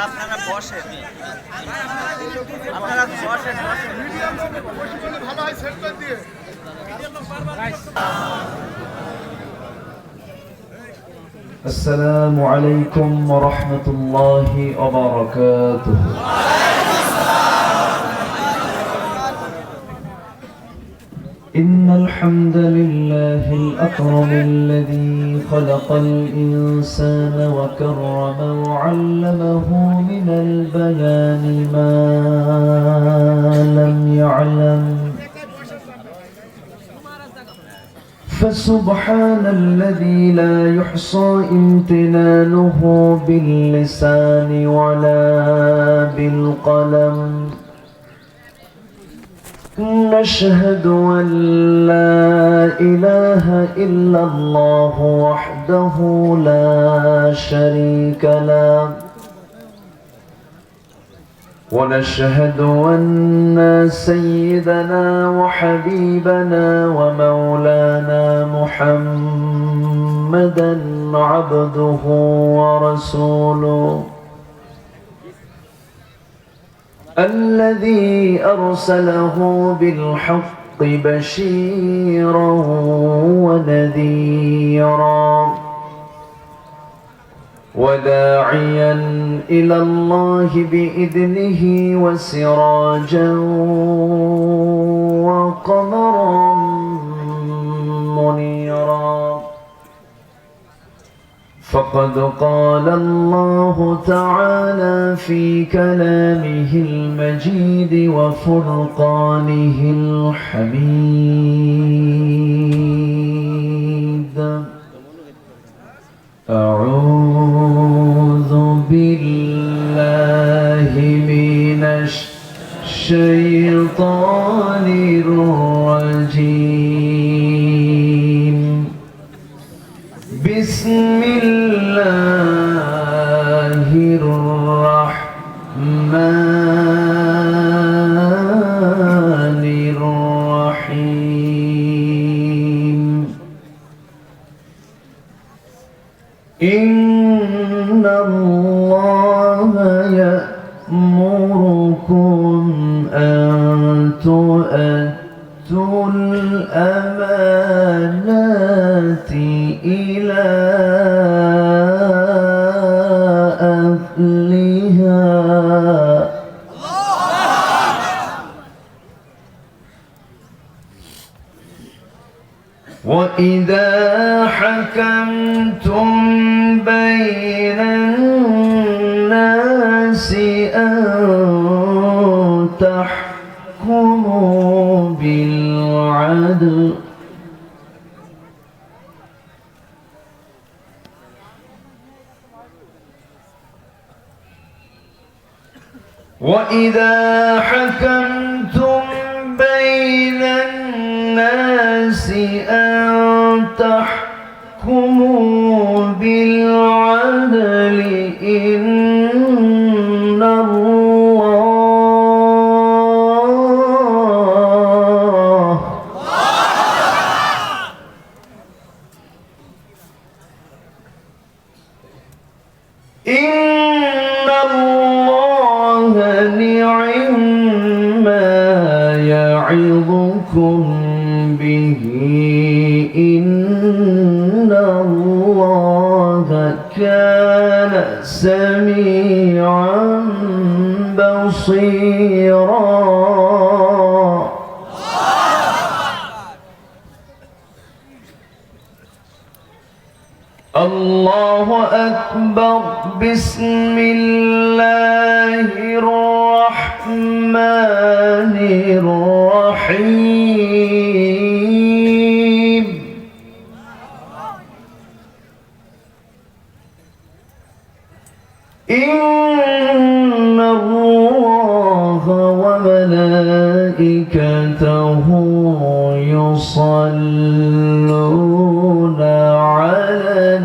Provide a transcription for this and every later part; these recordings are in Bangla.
আপনারা বসেন, আপনারা বসেন ভালো হয় সেন্টার দিয়ে। السلام عليكم ورحمة الله وبركاته. إن الحمد لله الأكرم الذي خلق الإنسان وكرم وعلمه من البيان ما لم يعلم، فسبحان الذي لا يحصى امتنانه باللسان ولا بالقلم. نشهد أن لا إله إلا الله وحده لا شريك له، ونشهد أن سيدنا وحبيبنا ومولانا محمدا عبده ورسوله الذي أرسله بالحق بشيرا ونذيرا وداعيا إلى الله بإذنه وسراجا وقمرا منيرا. فقد قال الله تعالى في كلامه المجيد وفرقانه الحميد: أعوذ بالله من الشيطان الرجيم. بسم الله الرحمن الرحيم. إن الله يأمركم أن تؤدوا الأمانات إلى أهلها وإذا حكمتم بين الناس أن تحكموا بالعدل. وإذا حكمتم بين الناس أن تحكموا بالعدل إن الله نعم ما يعظكم به، إن الله كان سميعا بصيرا. الله أكبر. بسم الله الرحمن الرحيم. إن الله وملائكته يصلون على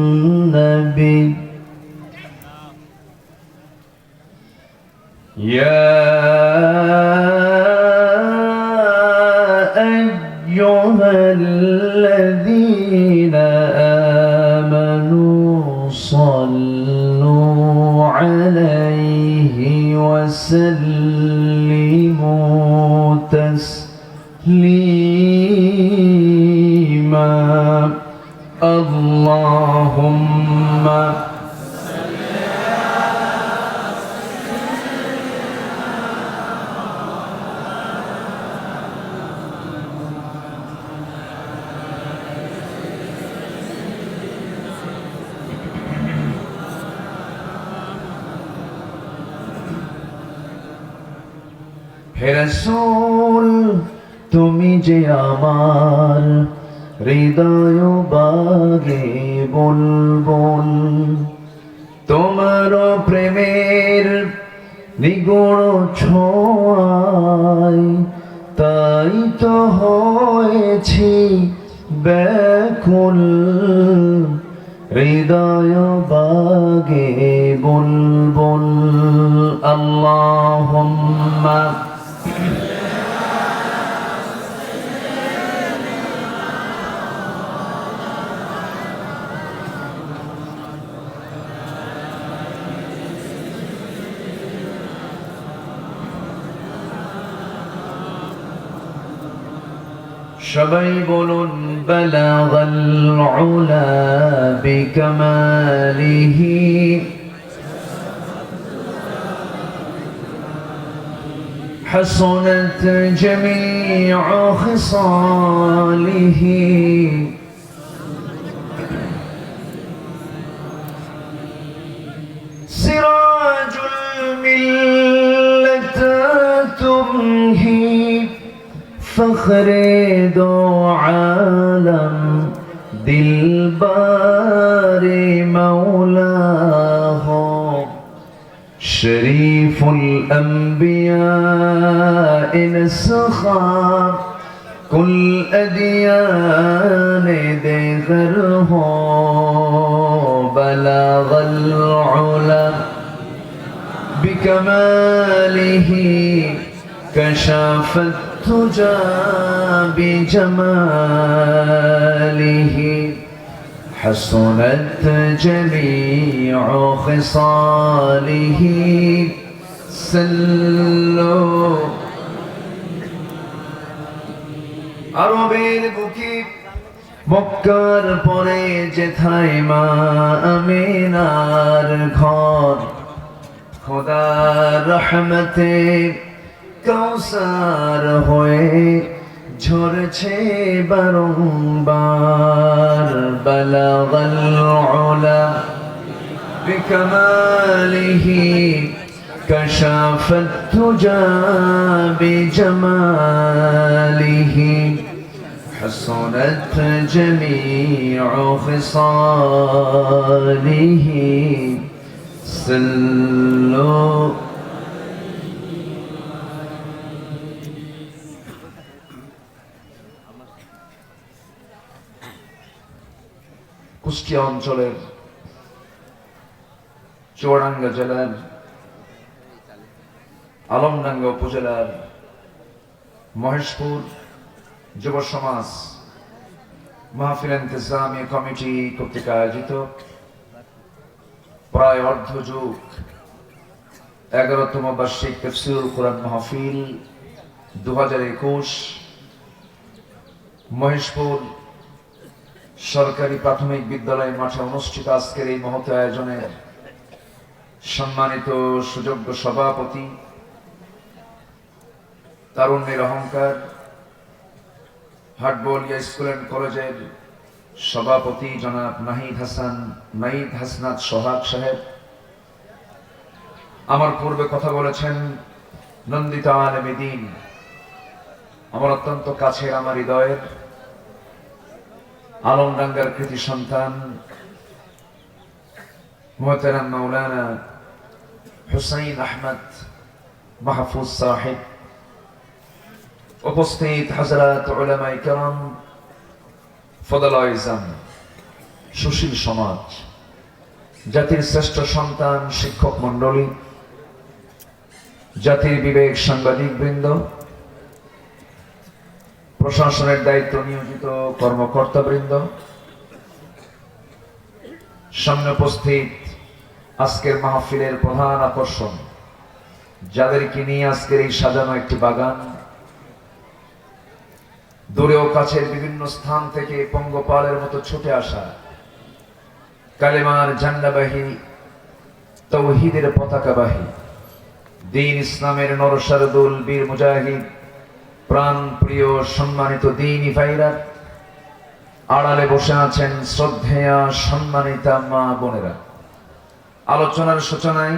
النبي يا أيها الذين آمنوا صلوا عليه وسلموا تسليما اللهم হে রাসূল তুমি যে আমার হৃদয় বাগে বুলবুল তোমার প্রেমের নিগুড় ছোঁয়ায় তাই তো হয়েছি ব্যাকুল হৃদয় বাগে বুলবুল আল্লাহুম্মা সবাই বলুন বালাগাল উলা বিকামালিহি حسنت جميع خصاله سراج الملة تمهي فخر دو عالم دلبار مولاه شريف الأنبياء نسخا كل أديان دغره بلغ العلا بكماله كشف التجى بجماله حسنت جميع خصاله سلوا আরবের বুকে মক্কার পরে যেথায় মা আমিনার ঘর খোদার রহমতে কাউসার হয়ে ঝরছে বারংবার বালাগাল উলা বিকামালিহি কাশাফাত তুজা বিজামালিহি حسنت جميع خصاله صلوا কুষ্টিয়া অঞ্চলের চুয়াডাঙ্গা জেলার আলমডাঙ্গা উপজেলার মহেশপুর যুব সমাজ মাহফিল ইন্তেজামি কমিটি কর্তৃক আয়োজিত প্রায় অর্ধযুগ 11তম বার্ষিক তাফসীরুল কোরআন মাহফিল 2021 মহেশপুর সরকারি প্রাথমিক বিদ্যালয় মাঠে অনুষ্ঠিত আজকের এই মহৎ আয়োজনের সম্মানিত সুযোগ্য সভাপতি তারুণ্যের অহংকার হাটবলিয়া স্কুল অ্যান্ড কলেজের সভাপতি জনাব নাহিদ হাসনাত সোহাগ সাহেব, আমার পূর্বে কথা বলেছেন নন্দিত আলেমে দ্বীন, আমার অত্যন্ত কাছের আমার হৃদয়ের আলমডাঙ্গার কৃতি সন্তান মুহতারাম মাওলানা হুসাইন আহমদ মাহফুজ সাহেব, উপস্থিত হযরত উলামায়ে কেরাম, ফদলায়ে ইজম, সুশীল সমাজ, জাতির শ্রেষ্ঠ সন্তান শিক্ষক মণ্ডলী, জাতির বিবেক সাংবাদিক বৃন্দ, প্রশাসনের দায়িত্ব নিয়োজিত কর্মকর্তা বৃন্দ, সামনে উপস্থিত আজকের মাহফিলের প্রধান আকর্ষণ, যাদেরকে নিয়ে আজকের এই সাজানো একটি বাগান, দূরে ও কাছের বিভিন্ন স্থান থেকে পঙ্গপালের মতো ছুটে আসা কালেমার ঝান্ডাবাহী, তৌহিদের পতাকাবাহী, দ্বীন ইসলামের নরসারদুল বীর মুজাহিদ, প্রাণ প্রিয় সম্মানিত দ্বীনি ভাইরা, আড়ালে বসে আছেন শ্রদ্ধেয়া সম্মানিতা মা বোনেরা। আলোচনার সূচনায়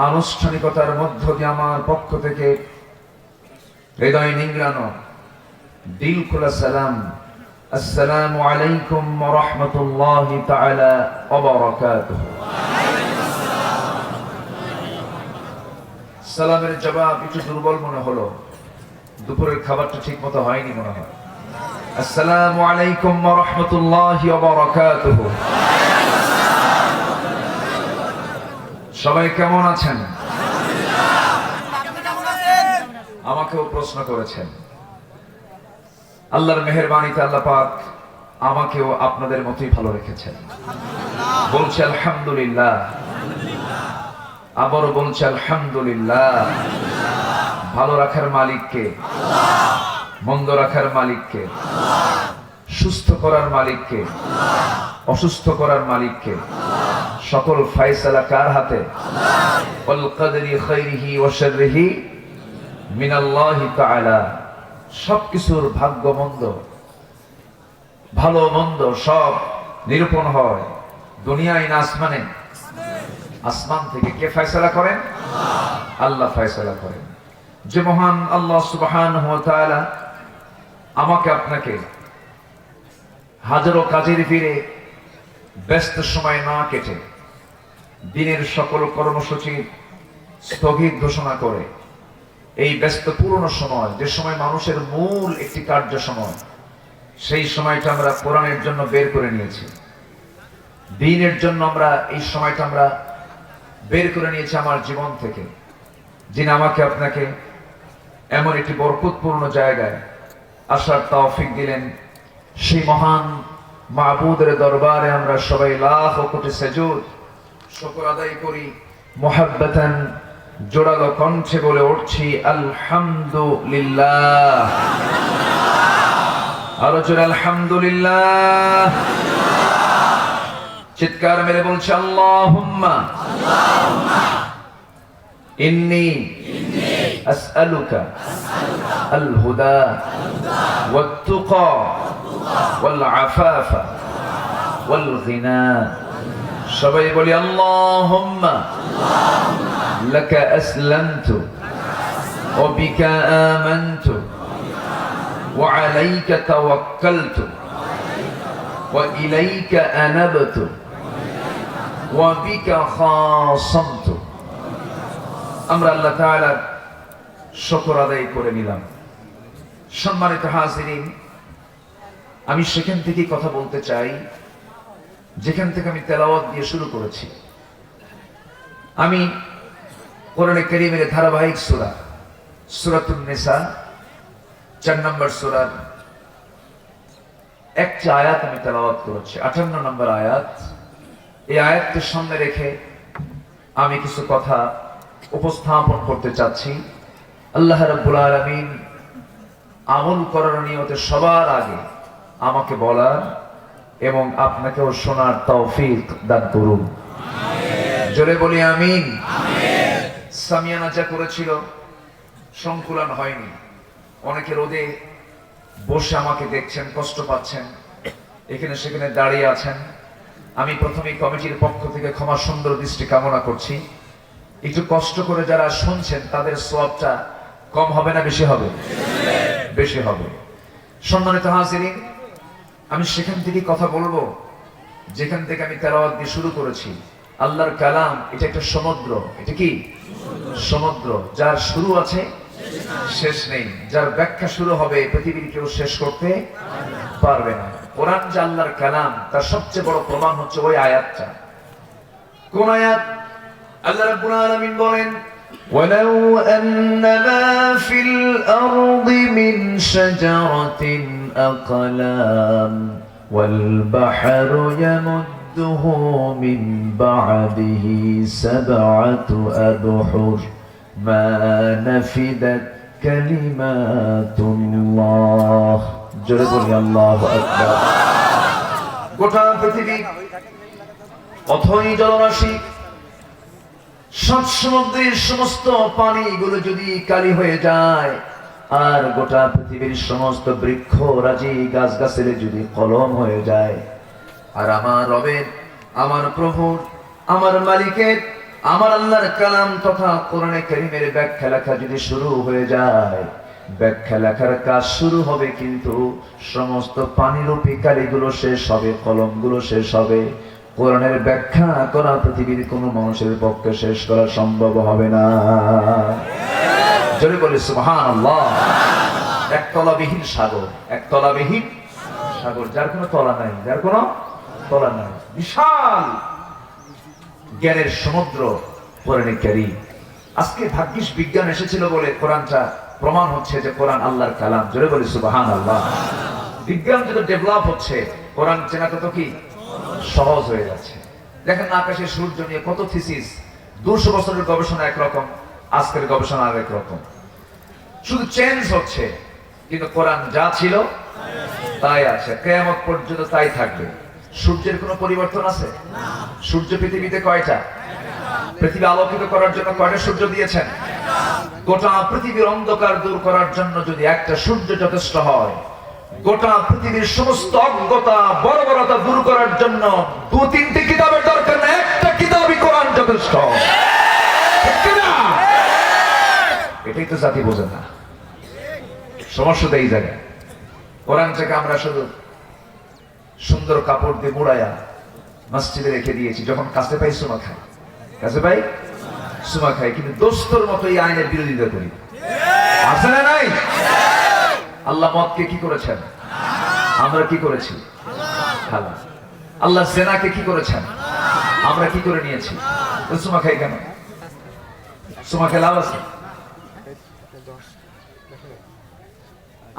আনুষ্ঠানিকতার মধ্য দিয়ে আমার পক্ষ থেকে হৃদয় নিংড়ানো দিল খোলা সালাম, আসসালামু আলাইকুম ওয়া রাহমাতুল্লাহি তাআলা ওয়া বারাকাতুহু। সালামের জবাব একটু দুর্বল মনে হলো, দুপুরের খাবারটা ঠিক মতো হয়নি মনে হয়। আসসালামু আলাইকুম ওয়া রাহমাতুল্লাহি ওয়া বারাকাতুহু। সবাই কেমন আছেন? আমাকেও প্রশ্ন করেছেন। আল্লাহর মেহেরবানিতে আল্লাহ পাক আমাকেও আপনাদের মতোই ভালো রেখেছেন। বলছি আলহামদুলিল্লাহ, আবারও বলছি আলহামদুলিল্লাহ। ভালো রাখার মালিককে, মন্দ রাখার মালিককে, সুস্থ করার মালিককে, অসুস্থ করার মালিককে, সকল ফায়সালা কার হাতে? ওয়াল কদরি খাইরিহি ওয়া শাররিহি মিনাল্লাহি তাআলা। সবকিছুর ভাগ্য মন্দ, ভালো মন্দ সব নিরূপণ হয় দুনিয়ায় না আসমানে? আসমান থেকে কে ফয়সালা করেন? আল্লাহ ফয়সালা করেন। যে মহান আল্লাহ সুবহানাহু ওয়া তাআলা আমাকে আপনাকে হাজারো কাজের ভিড়ে ব্যস্ত সময় না কেটে দিনের সকল কর্মসূচি স্থগিত ঘোষণা করে এই ব্যস্ত পুরনো সময়, যে সময় মানুষের মূল একটি কার্য সময়, সেই সময়টা আমরা কোরআনের জন্য বের করে নিয়েছি। দ্বীনের জন্য আমরা এই সময়টা আমরা বের করে নিয়েছি আমার জীবন থেকে। যিনি আমাকে আপনাকে এমন একটি বরকতপূর্ণ জায়গায় আসার তৌফিক দিলেন, সেই মহান মাবুদের দরবারে আমরা সবাই লাখ কোটি সেজুদ শুকর আদায় করি। মুহাব্বাতান জোড়ালো কণ্ঠে বলে উঠছি আলহামদুলিল্লাহ। আরো জোরে আলহামদুলিল্লাহ। চিৎকার মেরে বলছি আল্লাহুম্মা ইন্নী আসআলুকা আল হুদা ওয়াত তুকা ওয়াল আফাফা ওয়াল গিনা। সবাই বলি আল্লাহুম্মা লাকা আসলামতু ওয়া বিকা আমানতু ওয়া আলাইকা তাওয়াক্কালতু ওয়া ইলাইকা আনাবতু ওয়া বিকা খাসামতু। আমরা আল্লাহ তাআলার শুকর আদায় করে নিলাম। সম্মানিত হাজিরিন, আমি সেখান থেকে কথা বলতে চাই যেখান থেকে আমি তেলাওয়াত দিয়ে শুরু করেছি। আমি কোরআনে কারীমের ধারাবাহিক সূরা সূরাতুন নিসা 4 নম্বর সূরার একটি আয়াত আমি তেলাওয়াত করেছি, 58 নম্বর আয়াত। এই আয়াতকে সামনে রেখে আমি কিছু কথা উপস্থাপন করতে চাচ্ছি। আল্লাহ রাব্বুল আলামিন আমল করার নিয়তে সবার আগে আমাকে বলার এবং আপনাকেও শোনার তৌফিক দান করুন। জোরে বলি আমিন। সামিয়ানা যা করেছিল সংকুলন হয়নি। অনেকে রোদে বসে আমাকে দেখছেন, কষ্ট পাচ্ছেন, এখানে সেখানে দাঁড়িয়ে আছেন। আমি প্রথমেই কমিটির পক্ষ থেকে ক্ষমা সুন্দর দৃষ্টি কামনা করছি। একটু কষ্ট করে যারা শুনছেন তাদের সওয়াবটা কম হবে না বেশি হবে? বেশি হবে। সম্মানিত হাজিরিন, আমি সেখান থেকে কথা বলবো যেখান থেকে আমি তেলাওয়াত দিয়ে শুরু করেছি। আল্লাহর কালাম এটা একটা সমুদ্র। এটা কি সমুদ্র? যার শুরু আছে শেষ নেই, যার ব্যাখ্যা শুরু হবে পৃথিবীর কেউ শেষ করতে পারবে না। কোরআন যে আল্লাহর কালাম তার সবচেয়ে বড় প্রমাণ হচ্ছে ওই আয়াতটা। কোন আয়াত? আল্লাহ রাব্বুল আলামিন বলেন ولو أن ما في الأرض من شجرة أقلام والبحر يمد يمده من بعده سبعة أبحر ما نفدت كلمات الله جرب الله أكبر গোটা পৃথিবী অথই জলরাশি সাত সমুদ্রের সমস্ত পানিগুলো যদি কালি হয়ে যায় আর গোটা পৃথিবীর সমস্ত বৃক্ষ রাজি গাছগাছালি যদি কলম হয়ে যায় আর আমার রবের আমার প্রভুর আমার মালিকের আমার আল্লাহর কালাম তথা কোরআনে কারীমের ব্যাখ্যা লেখা যদি শুরু হয়ে যায় ব্যাখ্যা লেখার কাজ শুরু হবে কিন্তু সমস্ত পানিরূপী কালিগুলো শেষ হবে কলমগুলো শেষ হবে কোরআনের ব্যাখ্যা করা পৃথিবীর কোনো মানুষের পক্ষে শেষ করা সম্ভব হবে না জোরে বলে সুবহানাল্লাহ একতলাবিহীন সাগর একতলাবিহীন সাগর যার কোনো তলা নাই যার কোনো তলা নাই বিশাল জ্ঞানের সমুদ্র কোরআনে কারীম আজকে ভাগ্যিস বিজ্ঞান এসেছিল বলে কোরআনটা প্রমাণ হচ্ছে যে কোরআন আল্লাহর কালাম জোরে বলে সুবহানাল্লাহ বিজ্ঞান যত ডেভেলপ হচ্ছে কোরআন চেনা তত কি সহজ হয়ে যাচ্ছে দেখেন আকাশে সূর্য নিয়ে কত থিসিস 200 বছরের গবেষণা একরকম আজকের গবেষণা আরেক রকম শুধু চেঞ্জ হচ্ছে কিন্তু কোরআন যা ছিল তাই আছে কিয়ামত পর্যন্ত তাই থাকবে সূর্যের কোনো পরিবর্তন আছে না সূর্য পৃথিবীতে কয়টা পৃথিবী আলোকিত করার জন্য কয়টা সূর্য দিয়েছেন গোটা পৃথিবীর অন্ধকার দূর করার জন্য যদি একটা সূর্য যথেষ্ট হয় গোটা পৃথিবীর সমস্ত অজ্ঞতা বর্বরতা দূর করার জন্য 2-3টি কিতাবের দরকার না একটা কিতাবই কোরআন যথেষ্ট ঠিক না এটাই তো জাতি বোঝে না সমস্যাটা এই জায়গায় কোরআনটাকে আমরা শুধু সুন্দর কাপড় দিয়ে মুড়াইয়া মসজিদে রেখে দিয়েছি যখন কাছে পাই সুমা খাই কাছে পাই সুমা খাই কিন্তু দোস্তর মতো এই আইনের বিরোধিতা করি আছে না নাই আল্লাহ মদকে কি করেছেন আমরা কি করেছি হালাল আল্লাহ জেনাকে কি করেছেন আমরা কি করে নিয়েছি সুমা খাই কেন সুমা খেয়ে লাভ আছে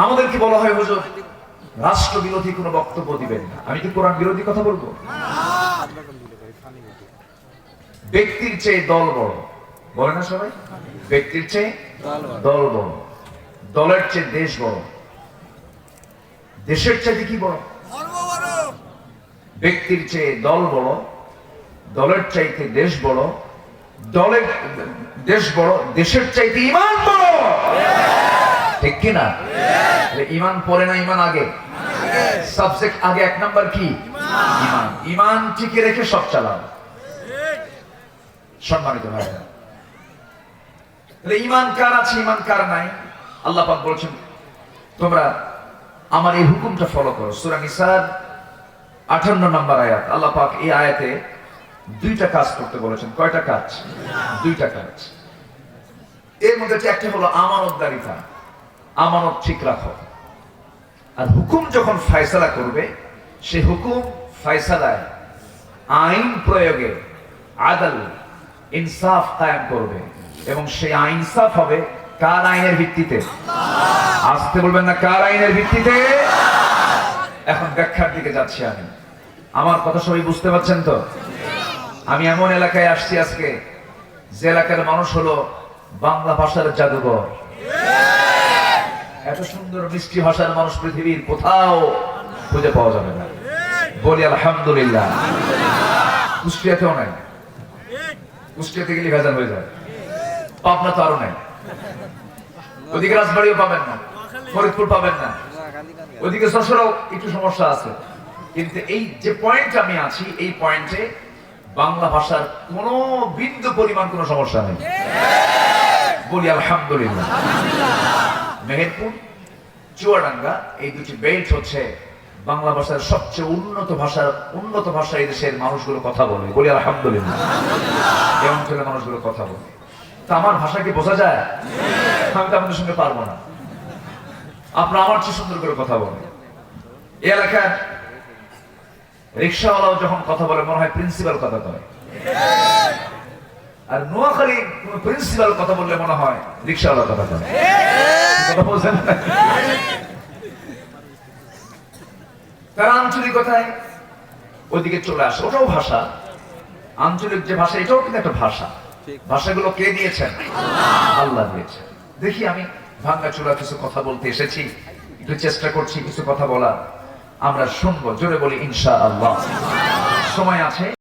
আমাদের কি বলা হয় হুজুর রাষ্ট্র বিরোধী কোনো বক্তব্য দিবেন না আমি কি কোরআন বিরোধী কথা বলবো ব্যক্তির চেয়ে দল বড় বলে না সবাই ব্যক্তির চেয়ে দল বড় দলের চেয়ে দেশ বড় দেশের চাইতে কি বড় ব্যক্তির চেয়ে দল বড় দলের চাইতে দেশ বড় দলের দেশ বড় দেশের চাইতে ঈমান বড় ঠিক কি না ঈমান পরে না ঈমান আগে সাবজেক্ট আগে এক নাম্বার কি ঈমান ঈমান টিকে রেখে সব চালাও সম্মানিত ভাইরা তাহলে ঈমান কার আছে ঈমান কার নাই আল্লাহ পাক বলেছেন তোমরা আমার এই হুকুমটা ফলো করো সূরা নিসার 58 নম্বর আয়াত আল্লাহ পাক এই আয়াতে দুইটা কাজ করতে বলেছেন কয়টা কাজ দুইটা কাজ এর মধ্যে একটা হলো আমানতদারিতা আমানত ঠিক রাখো আর হুকুম যখন ফয়সালা করবে সেই হুকুম ফয়সালায় আইন প্রয়োগে আদল ইনসাফ কায়েম করবে এবং সেই ইনসাফ হবে কার আইনের ভিত্তিতে আসতে বলবেন না কার আইনের ভিত্তিতে এখন ব্যাখ্যার দিকে যাচ্ছি আমি আমার কথা সবাই বুঝতে পারছেন তো আমি এমন এলাকায় আসছি আজকে যে এলাকার মানুষ হলো বাংলা ভাষার জাদুঘর এত সুন্দর মিষ্টি ভাষার মানুষ পৃথিবীর কোথাও খুঁজে পাওয়া যাবে না বলি আলহামদুলিল্লাহ কুষ্টিয়াতেও নাই কুষ্টিয়াতে গেলে ভেজাল হয়ে যায় পাবনা তো আরো নাই ওদিকে রাজবাড়িও পাবেন না ফরিদপুর পাবেন না ওদিকে যশোরেও একটু সমস্যা আছে কিন্তু এই যে পয়েন্ট আমি আছি এই পয়েন্টে বাংলা ভাষার কোনো বিন্দু পরিমাণ কোনো সমস্যা নেই বলি আলহামদুলিল্লাহ মেহেরপুর চুয়াডাঙ্গা এই দুটি বেল্ট হচ্ছে বাংলা ভাষার সবচেয়ে উন্নত ভাষা এই দেশের মানুষগুলো কথা বলে বলি আলহামদুলিল্লাহ এই অঞ্চলের মানুষগুলো কথা বলে তা আমার ভাষা কি বোঝা যায় আমি তো আপনাদের সঙ্গে পারবো না আপনারা আমার চেয়ে সুন্দর করে কথা বলে এই এলাকার রিক্সাওয়ালাও যখন কথা বলে মনে হয় প্রিন্সিপাল কথা বলে আর নোয়াখালী কোন প্রিন্সিপাল কথা বললে মনে হয় রিক্সাওয়ালা কথা বলে কথা বলছেন তার আঞ্চলিকতায় ওইদিকে চলে আসে, ওটাও ভাষা। আঞ্চলিক যে ভাষা, এটাও কিন্তু একটা ভাষা। ভাষাগুলো কে দিয়েছেন? আল্লাহ দিয়েছেন। দেখি, আমি ভাঙ্গা চূড়া কিছু কথা বলতে এসেছি, একটু চেষ্টা করছি কিছু কথা বলা। আমরা শুনবো, জোরে বলি ইনশাআল্লাহ। সময় আছে।